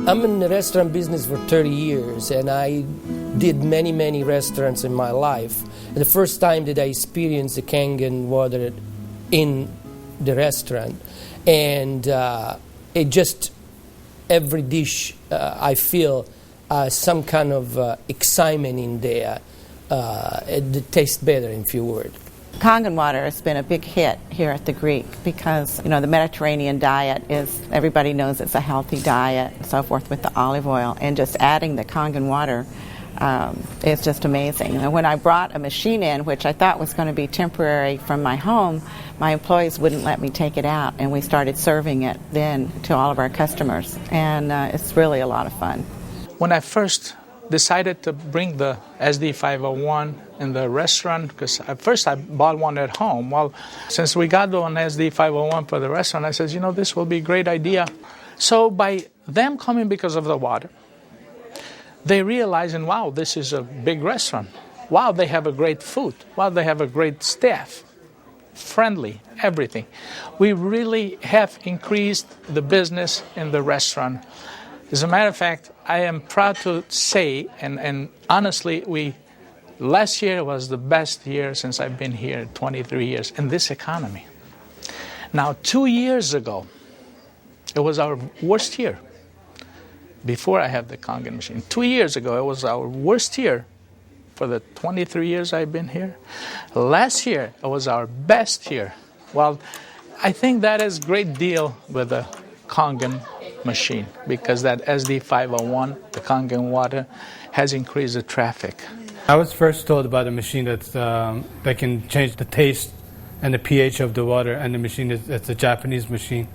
I'm in the restaurant business for 30 years, and I did many restaurants in my life. And the first time that I experienced the Kangen water in the restaurant, and it just, every dish I feel some kind of excitement in there. It tastes better, in few words. Kangen water has been a big hit here at the Greek because, the Mediterranean diet is, everybody knows it's a healthy diet and so forth with the olive oil, and just adding the Kangen water is just amazing. And when I brought a machine in, which I thought was going to be temporary from my home, my employees wouldn't let me take it out, and we started serving it then to all of our customers, and it's really a lot of fun. When I first decided to bring the SD501 in the restaurant, because at first I bought one at home. Well, since we got one SD501 for the restaurant, I said, this will be a great idea. So by them coming because of the water, they realizing, wow, this is a big restaurant. Wow, they have a great food. Wow, they have a great staff. Friendly, everything. We really have increased the business in the restaurant. As a matter of fact, I am proud to say, and honestly, last year was the best year since I've been here, 23 years, in this economy. Now, 2 years ago, it was our worst year, before I had the Kangen machine. 2 years ago, it was our worst year for the 23 years I've been here. Last year, it was our best year. Well, I think that is a great deal with the Kangen machine, because that SD501, the Kangen water, has increased the traffic. I was first told about a machine that can change the taste and the pH of the water, and the machine it's a Japanese machine.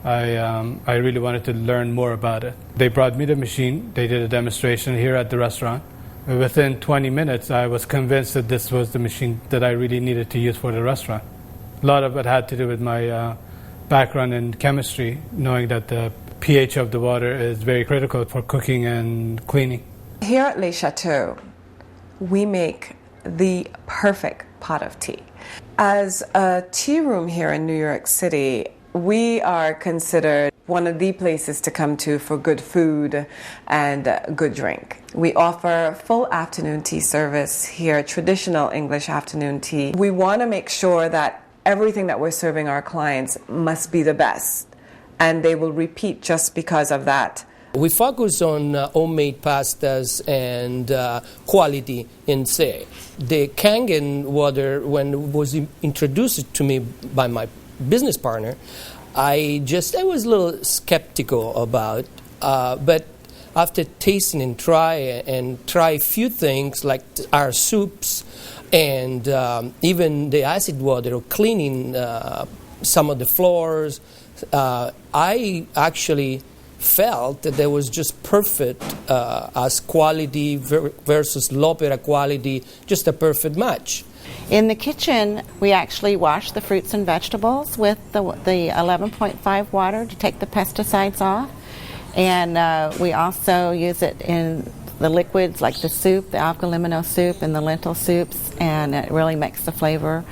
I really wanted to learn more about it. They brought me the machine. They did a demonstration here at the restaurant. Within 20 minutes, I was convinced that this was the machine that I really needed to use for the restaurant. A lot of it had to do with my background in chemistry, knowing that the pH of the water is very critical for cooking and cleaning. Here at Le Chateau, we make the perfect pot of tea. As a tea room here in New York City, we are considered one of the places to come to for good food and good drink. We offer full afternoon tea service here, traditional English afternoon tea. We want to make sure that everything that we're serving our clients must be the best, and they will repeat just because of that. We focus on homemade pastas and quality in say. The Kangen water, when it was introduced to me by my business partner, I was a little skeptical about, but after tasting and try a few things like our soups and even the acid water or cleaning some of the floors, I actually felt that there was just perfect as quality versus low-opera quality, just a perfect match. In the kitchen, we actually wash the fruits and vegetables with the 11.5 water to take the pesticides off. And we also use it in the liquids like the soup, the algalimino soup and the lentil soups, and it really makes the flavor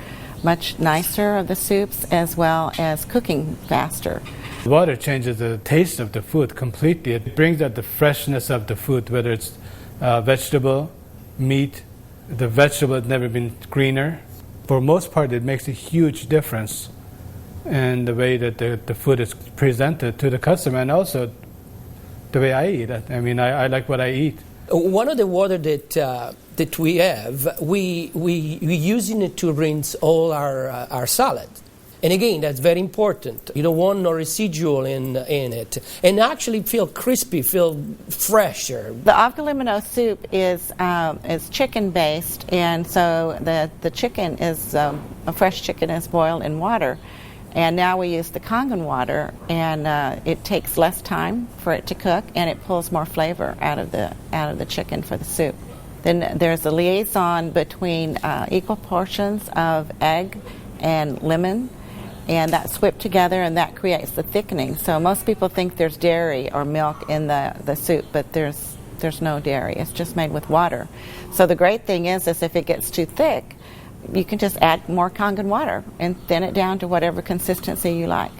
much nicer of the soups as well as cooking faster. Water changes the taste of the food completely. It brings out the freshness of the food, whether it's vegetable, meat. The vegetable has never been greener. For most part, it makes a huge difference in the way that the food is presented to the customer, and also the way I eat it. I mean, I like what I eat. One of the water that we have, we using it to rinse all our salad. And again, that's very important. You don't want no residual in it. And actually feel crispy, feel fresher. The algalimino soup is chicken-based, and so the chicken is, a fresh chicken is boiled in water. And now we use the Kangen water, and it takes less time for it to cook, and it pulls more flavor out of the chicken for the soup. Then there's a liaison between equal portions of egg and lemon, and that's whipped together, and that creates the thickening. So most people think there's dairy or milk in the soup, but there's no dairy. It's just made with water. So the great thing is if it gets too thick, you can just add more Kangen water and thin it down to whatever consistency you like.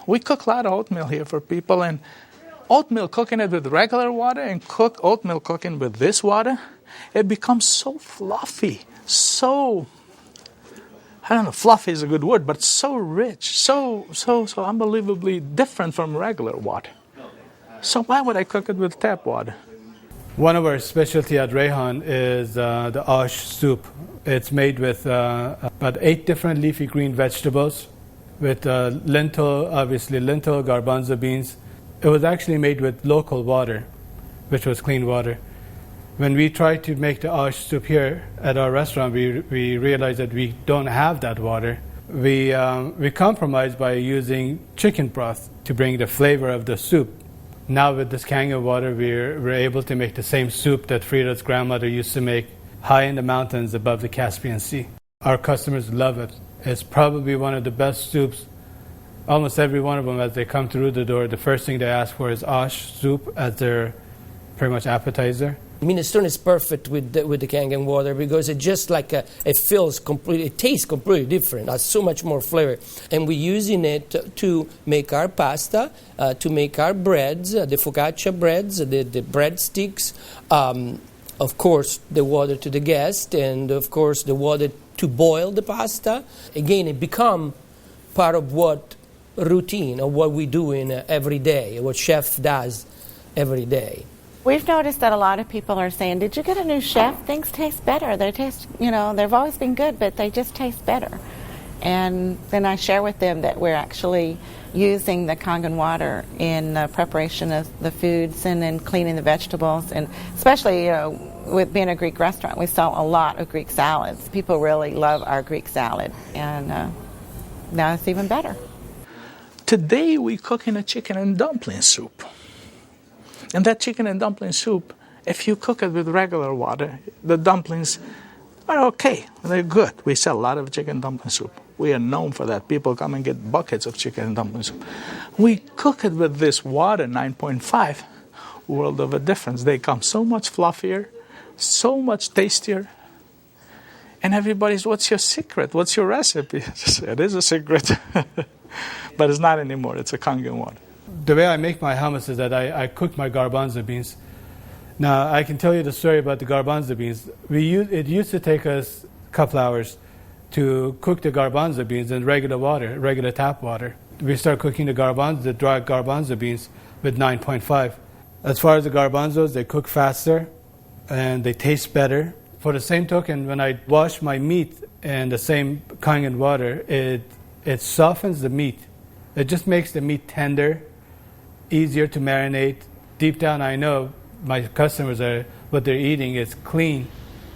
We cook a lot of oatmeal here for people, and oatmeal, cooking it with regular water and cook oatmeal cooking with this water, it becomes so fluffy, so, I don't know, fluffy is a good word, but so rich, so unbelievably different from regular water. So why would I cook it with tap water? One of our specialty at Rehan is the ash soup. It's made with about 8 different leafy green vegetables, with lentil, garbanzo beans. It was actually made with local water, which was clean water. When we tried to make the ash soup here at our restaurant, we realized that we don't have that water. We compromised by using chicken broth to bring the flavor of the soup. Now with this Kangen water, we're able to make the same soup that Frida's grandmother used to make high in the mountains above the Caspian Sea. Our customers love it. It's probably one of the best soups. Almost every one of them, as they come through the door, the first thing they ask for is ash soup as their pretty much appetizer. Minestrone is perfect with the Kangen water because it just like it feels completely, it tastes completely different. It has so much more flavor, and we're using it to make our pasta, to make our breads, the focaccia breads, the breadsticks. Of course, the water to the guest, and of course the water to boil the pasta. Again, it become part of what routine of what we do in every day, what chef does every day. We've noticed that a lot of people are saying, did you get a new chef? Things taste better. They taste, they've always been good, but they just taste better. And then I share with them that we're actually using the Kangen water in preparation of the foods and in cleaning the vegetables. And especially, with being a Greek restaurant, we sell a lot of Greek salads. People really love our Greek salad. And now it's even better. Today we're cooking a chicken and dumpling soup. And that chicken and dumpling soup, if you cook it with regular water, the dumplings are okay. They're good. We sell a lot of chicken dumpling soup. We are known for that. People come and get buckets of chicken and dumpling soup. We cook it with this water, 9.5, world of a difference. They come so much fluffier, so much tastier. And everybody's, what's your secret? What's your recipe? It is a secret. But it's not anymore. It's a Kangen water. The way I make my hummus is that I cook my garbanzo beans. Now, I can tell you the story about the garbanzo beans. It used to take us a couple hours to cook the garbanzo beans in regular water, regular tap water. We start cooking the dry garbanzo beans with 9.5. As far as the garbanzos, they cook faster and they taste better. For the same token, when I wash my meat in the same Kangen water, it softens the meat. It just makes the meat tender, easier to marinate. Deep down, I know my customers what they're eating is clean,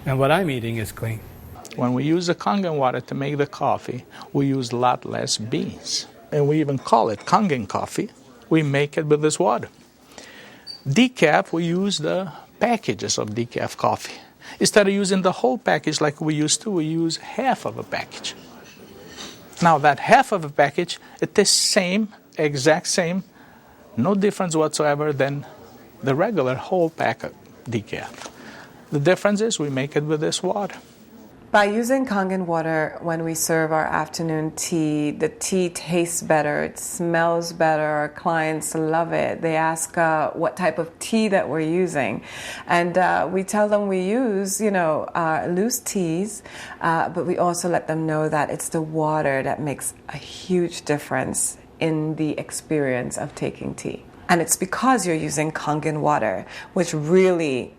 and what I'm eating is clean. When we use the Kangen water to make the coffee, we use a lot less beans. And we even call it Kangen coffee. We make it with this water. Decaf, we use the packages of decaf coffee. Instead of using the whole package like we used to, we use half of a package. Now that half of a package, it is same, exact same, no difference whatsoever than the regular whole pack of decaf. The difference is we make it with this water. By using Kangen water when we serve our afternoon tea, the tea tastes better, it smells better, our clients love it. They ask what type of tea that we're using. And we tell them we use, loose teas, but we also let them know that it's the water that makes a huge difference in the experience of taking tea. And it's because you're using Kangen water, which really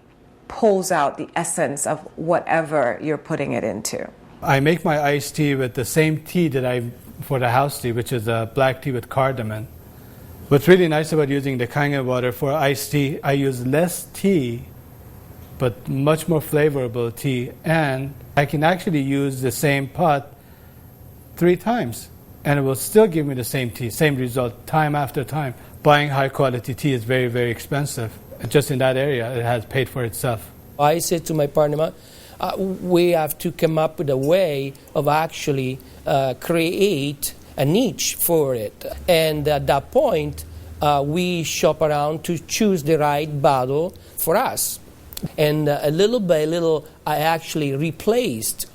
pulls out the essence of whatever you're putting it into. I make my iced tea with the same tea that for the house tea, which is a black tea with cardamom. What's really nice about using the Kangen water for iced tea, I use less tea, but much more flavorful tea, and I can actually use the same pot 3 times, and it will still give me the same tea, same result, time after time. Buying high quality tea is very, very expensive. Just in that area, it has paid for itself. I said to my partner, we have to come up with a way of actually create a niche for it. And at that point, we shop around to choose the right bottle for us. And little by little, I actually replaced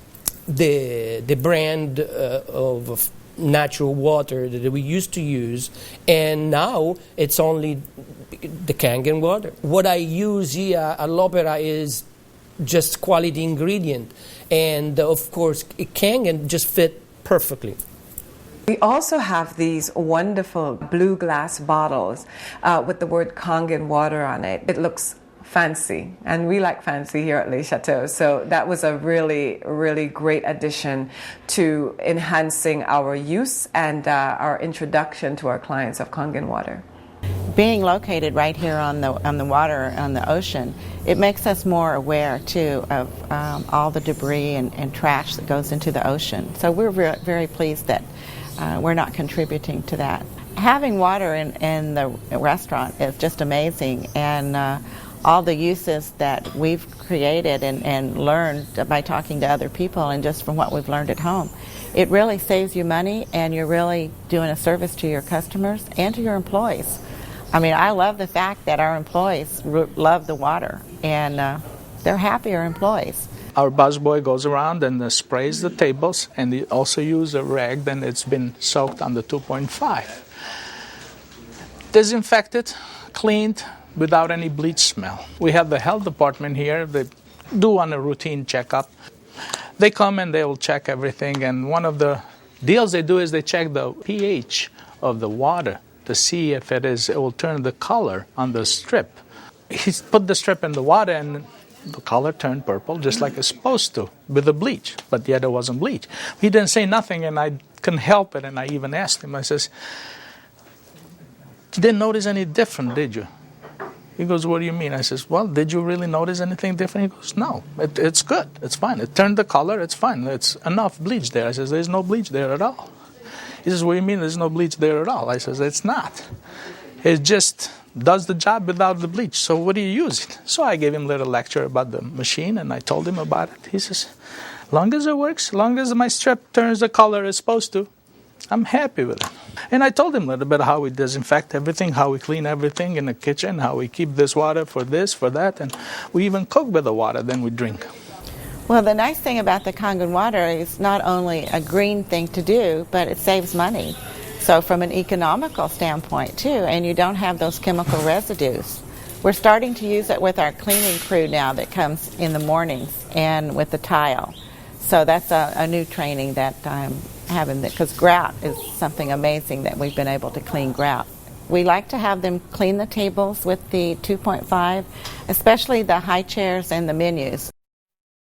the brand of natural water that we used to use, and now it's only the Kangen water. What I use here at L'Opera is just quality ingredient, and of course Kangen just fit perfectly. We also have these wonderful blue glass bottles with the word Kangen water on it. It looks fancy, and we like fancy here at Le Chateau, so that was a really, really great addition to enhancing our use and our introduction to our clients of Kangen water. Being located right here on the water, on the ocean, it makes us more aware too of all the debris and trash that goes into the ocean. So we're very pleased that we're not contributing to that. Having water in the restaurant is just amazing, and all the uses that we've created and learned by talking to other people and just from what we've learned at home, it really saves you money, and you're really doing a service to your customers and to your employees. I mean, I love the fact that our employees love the water, and they're happier employees. Our busboy goes around and sprays the tables, and he also uses a rag that it's been soaked on the 2.5. Disinfected, cleaned, without any bleach smell. We have the health department here. They do on a routine checkup. They come and they will check everything, and one of the deals they do is they check the pH of the water to see if it will turn the color on the strip. He put the strip in the water, and the color turned purple, just like it's supposed to, with the bleach, but yet it wasn't bleach. He didn't say nothing, and I couldn't help it, and I even asked him, I says, "You didn't notice any different, did you?" He goes, "What do you mean?" I says, "Well, did you really notice anything different?" He goes, "No, it's good, it's fine. It turned the color, it's fine. It's enough bleach there." I says, "There's no bleach there at all." He says, "What do you mean there's no bleach there at all?" I says, "It's not. It just does the job without the bleach. So what do you use it?" So I gave him a little lecture about the machine, and I told him about it. He says, "Long as it works, long as my strip turns the color it's supposed to, I'm happy with it." And I told him a little bit how we disinfect everything, how we clean everything in the kitchen, how we keep this water for this, for that, and we even cook with the water, then we drink. Well, the nice thing about the Kangen water is not only a green thing to do, but it saves money. So from an economical standpoint too, and you don't have those chemical residues. We're starting to use it with our cleaning crew now that comes in the mornings and with the tile. So that's a new training that I'm having, because grout is something amazing that we've been able to clean grout. We like to have them clean the tables with the 2.5, especially the high chairs and the menus.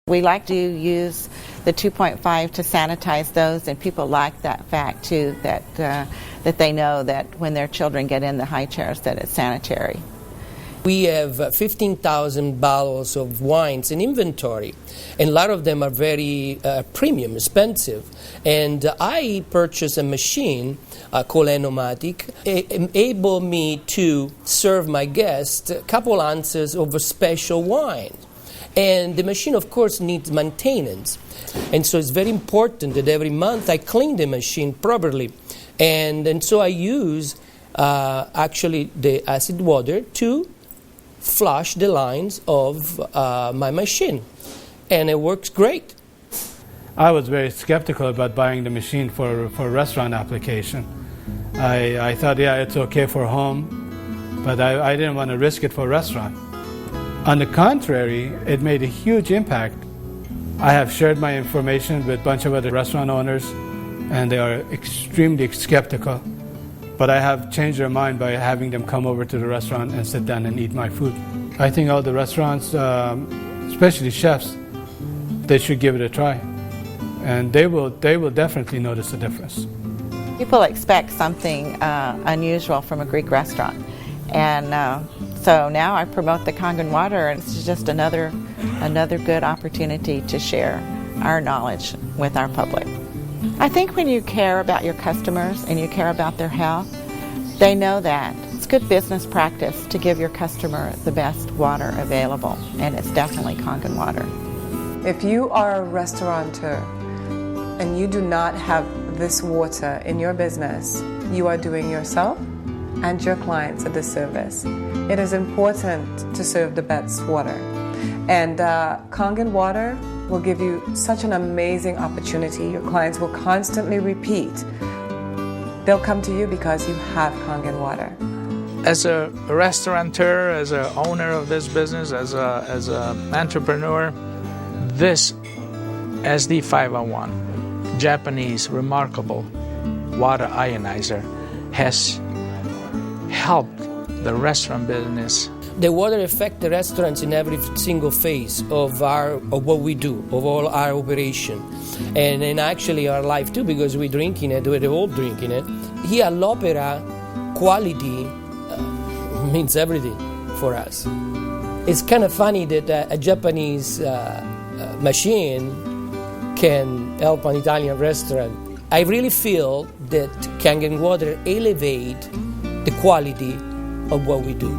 We like to use the 2.5 to sanitize those, and people like that fact too, that they know that when their children get in the high chairs that it's sanitary. We have 15,000 bottles of wines in inventory, and a lot of them are very premium, expensive. And I purchased a machine called Enomatic, able me to serve my guests a couple ounces of a special wine. And the machine, of course, needs maintenance. And so it's very important that every month I clean the machine properly. And so I use actually the acid water to flush the lines of my machine. And it works great. I was very skeptical about buying the machine for restaurant application. I thought, yeah, it's okay for home, but I didn't want to risk it for restaurant. On the contrary, it made a huge impact. I have shared my information with a bunch of other restaurant owners, and they are extremely skeptical. But I have changed their mind by having them come over to the restaurant and sit down and eat my food. I think all the restaurants, especially chefs, they should give it a try. And they will definitely notice the difference. People expect something unusual from a Greek restaurant. And so now I promote the Kangen water, and it's just another good opportunity to share our knowledge with our public. I think when you care about your customers and you care about their health, they know that. It's good business practice to give your customer the best water available, and it's definitely Kangen water. If you are a restaurateur and you do not have this water in your business, you are doing yourself and your clients a disservice. It is important to serve the best water. And Kangen water will give you such an amazing opportunity. Your clients will constantly repeat They'll come to you because you have Kangen water. As a restaurateur, as an owner of this business, as an entrepreneur, this SD501, Japanese remarkable water ionizer, has helped the restaurant business. The water affects the restaurants in every single phase of what we do, of all our operation, and in actually our life too, because we're drinking it, we're all drinking it. Here, all'opera, quality means everything for us. It's kind of funny that a Japanese machine can help an Italian restaurant. I really feel that Kangen water elevate the quality of what we do.